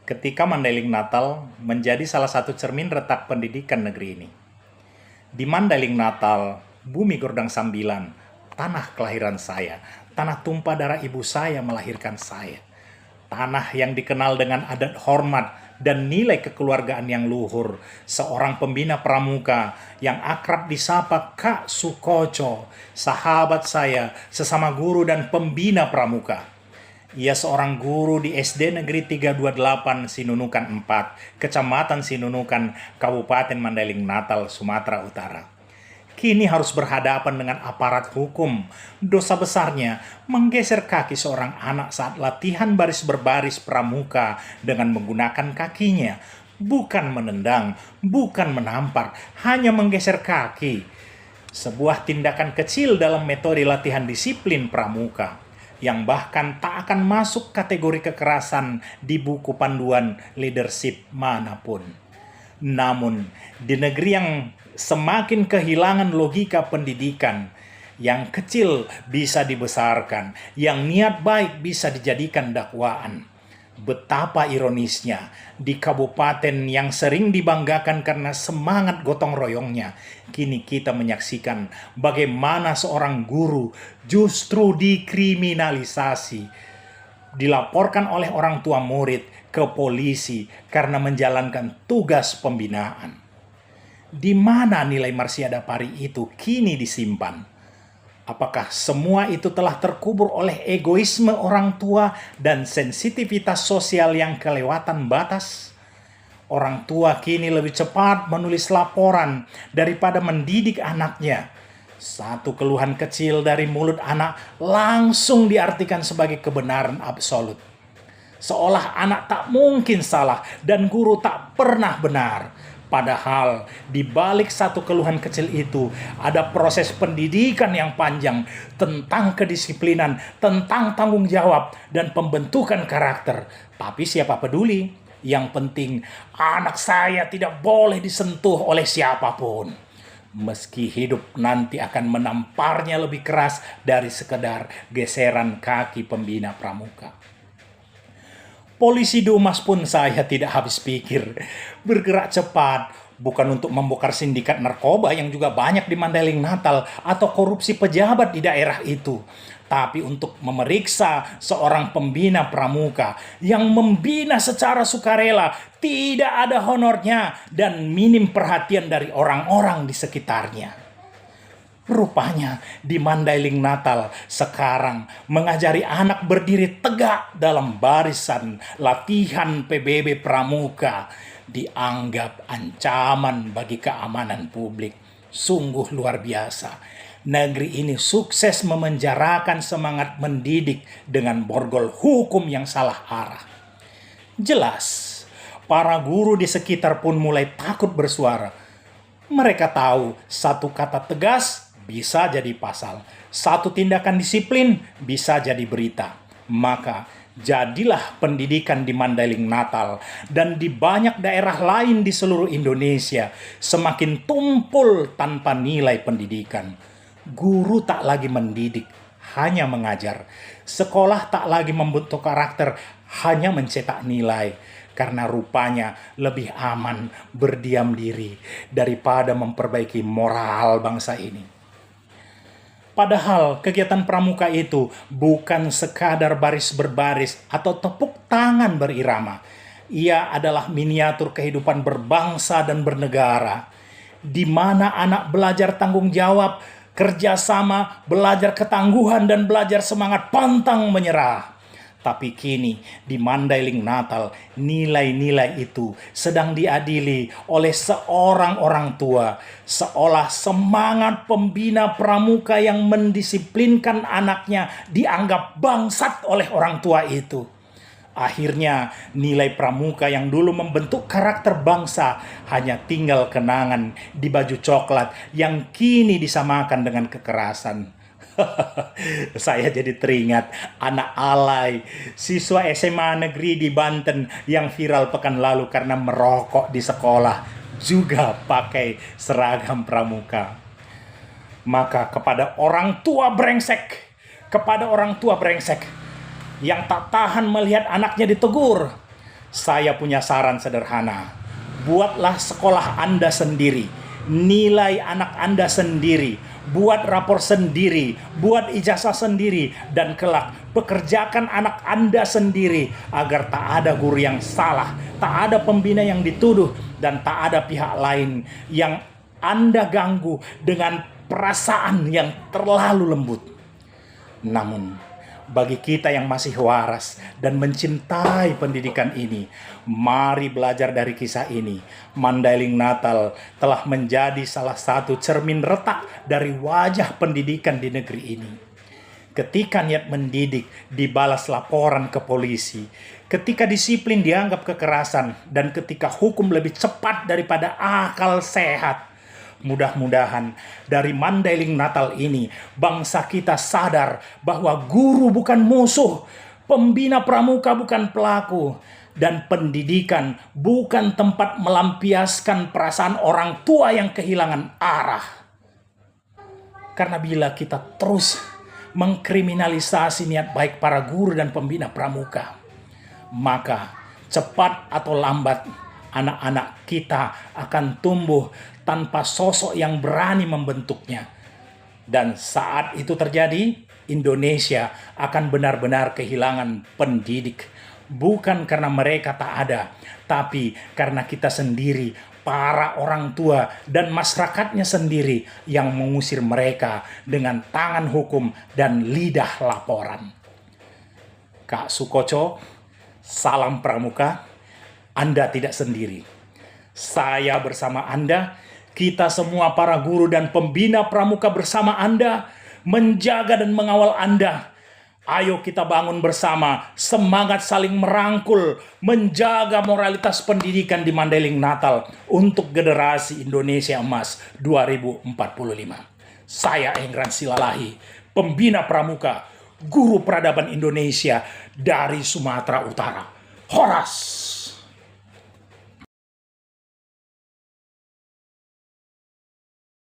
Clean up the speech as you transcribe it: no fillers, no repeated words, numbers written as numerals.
ketika Mandailing Natal menjadi salah satu cermin retak pendidikan negeri ini. Di Mandailing Natal, bumi Gordang Sambilan, tanah kelahiran saya, tanah tumpah darah ibu saya melahirkan saya. Tanah yang dikenal dengan adat hormat dan nilai kekeluargaan yang luhur, seorang pembina pramuka yang akrab disapa Kak Sukoco, sahabat saya, sesama guru dan pembina pramuka. Ia seorang guru di SD Negeri 328 Sinunukan 4, Kecamatan Sinunukan, Kabupaten Mandailing Natal, Sumatera Utara. Kini harus berhadapan dengan aparat hukum. Dosa besarnya menggeser kaki seorang anak saat latihan baris berbaris pramuka dengan menggunakan kakinya. Bukan menendang, bukan menampar, hanya menggeser kaki. Sebuah tindakan kecil dalam metode latihan disiplin pramuka, yang bahkan tak akan masuk kategori kekerasan di buku panduan leadership manapun. Namun, di negeri yang semakin kehilangan logika pendidikan, yang kecil bisa dibesarkan, yang niat baik bisa dijadikan dakwaan. Betapa ironisnya, di kabupaten yang sering dibanggakan karena semangat gotong royongnya, kini kita menyaksikan bagaimana seorang guru justru dikriminalisasi, dilaporkan oleh orang tua murid ke polisi karena menjalankan tugas pembinaan. Di mana nilai marsiada pari itu kini disimpan? Apakah semua itu telah terkubur oleh egoisme orang tua dan sensitivitas sosial yang kelewatan batas? Orang tua kini lebih cepat menulis laporan daripada mendidik anaknya. Satu keluhan kecil dari mulut anak langsung diartikan sebagai kebenaran absolut. Seolah anak tak mungkin salah dan guru tak pernah benar. Padahal di balik satu keluhan kecil itu ada proses pendidikan yang panjang tentang kedisiplinan, tentang tanggung jawab dan pembentukan karakter. Tapi siapa peduli? Yang penting anak saya tidak boleh disentuh oleh siapapun. Meski hidup nanti akan menamparnya lebih keras dari sekedar geseran kaki pembina pramuka. Polisi Dumas pun saya tidak habis pikir. Bergerak cepat, bukan untuk membongkar sindikat narkoba yang juga banyak di Mandailing Natal atau korupsi pejabat di daerah itu, tapi untuk memeriksa seorang pembina pramuka yang membina secara sukarela, tidak ada honornya dan minim perhatian dari orang-orang di sekitarnya. Rupanya di Mandailing Natal sekarang mengajari anak berdiri tegak dalam barisan latihan PBB pramuka dianggap ancaman bagi keamanan publik. Sungguh luar biasa. Negeri ini sukses memenjarakan semangat mendidik dengan borgol hukum yang salah arah. Jelas, para guru di sekitar pun mulai takut bersuara. Mereka tahu satu kata tegas bisa jadi pasal, satu tindakan disiplin bisa jadi berita. Maka jadilah pendidikan di Mandailing Natal dan di banyak daerah lain di seluruh Indonesia semakin tumpul tanpa nilai pendidikan. Guru tak lagi mendidik, hanya mengajar. Sekolah tak lagi membentuk karakter, hanya mencetak nilai. Karena rupanya lebih aman berdiam diri daripada memperbaiki moral bangsa ini. Padahal kegiatan pramuka itu bukan sekadar baris berbaris atau tepuk tangan berirama. Ia adalah miniatur kehidupan berbangsa dan bernegara, di mana anak belajar tanggung jawab, kerjasama, belajar ketangguhan, dan belajar semangat pantang menyerah. Tapi kini di Mandailing Natal, nilai-nilai itu sedang diadili oleh seorang orang tua, seolah semangat pembina pramuka yang mendisiplinkan anaknya dianggap bangsat oleh orang tua itu. Akhirnya nilai pramuka yang dulu membentuk karakter bangsa hanya tinggal kenangan di baju coklat yang kini disamakan dengan kekerasan. Saya jadi teringat anak alay, siswa SMA negeri di Banten yang viral pekan lalu karena merokok di sekolah, juga pakai seragam pramuka. Maka kepada orang tua brengsek yang tak tahan melihat anaknya ditegur, Saya punya saran sederhana. Buatlah sekolah Anda sendiri, nilai anak Anda sendiri, buat rapor sendiri, buat ijazah sendiri, dan kelak pekerjakan anak Anda sendiri agar tak ada guru yang salah, tak ada pembina yang dituduh, dan tak ada pihak lain yang Anda ganggu dengan perasaan yang terlalu lembut. Namun, bagi kita yang masih waras dan mencintai pendidikan ini, mari belajar dari kisah ini. Mandailing Natal telah menjadi salah satu cermin retak dari wajah pendidikan di negeri ini. Ketika niat mendidik dibalas laporan ke polisi, ketika disiplin dianggap kekerasan, dan ketika hukum lebih cepat daripada akal sehat, mudah-mudahan dari Mandailing Natal ini bangsa kita sadar bahwa guru bukan musuh, pembina pramuka bukan pelaku, dan pendidikan bukan tempat melampiaskan perasaan orang tua yang kehilangan arah. Karena bila kita terus mengkriminalisasi niat baik para guru dan pembina pramuka, maka cepat atau lambat anak-anak kita akan tumbuh tanpa sosok yang berani membentuknya. Dan saat itu terjadi, Indonesia akan benar-benar kehilangan pendidik. Bukan karena mereka tak ada, tapi karena kita sendiri, para orang tua dan masyarakatnya sendiri yang mengusir mereka dengan tangan hukum dan lidah laporan. Kak Sukoco, salam pramuka. Anda tidak sendiri. Saya bersama Anda, kita semua para guru dan pembina pramuka bersama Anda, menjaga dan mengawal Anda. Ayo kita bangun bersama, semangat saling merangkul, menjaga moralitas pendidikan di Mandailing Natal untuk generasi Indonesia Emas 2045. Saya Engran Silalahi, pembina pramuka, guru peradaban Indonesia dari Sumatera Utara. Horas!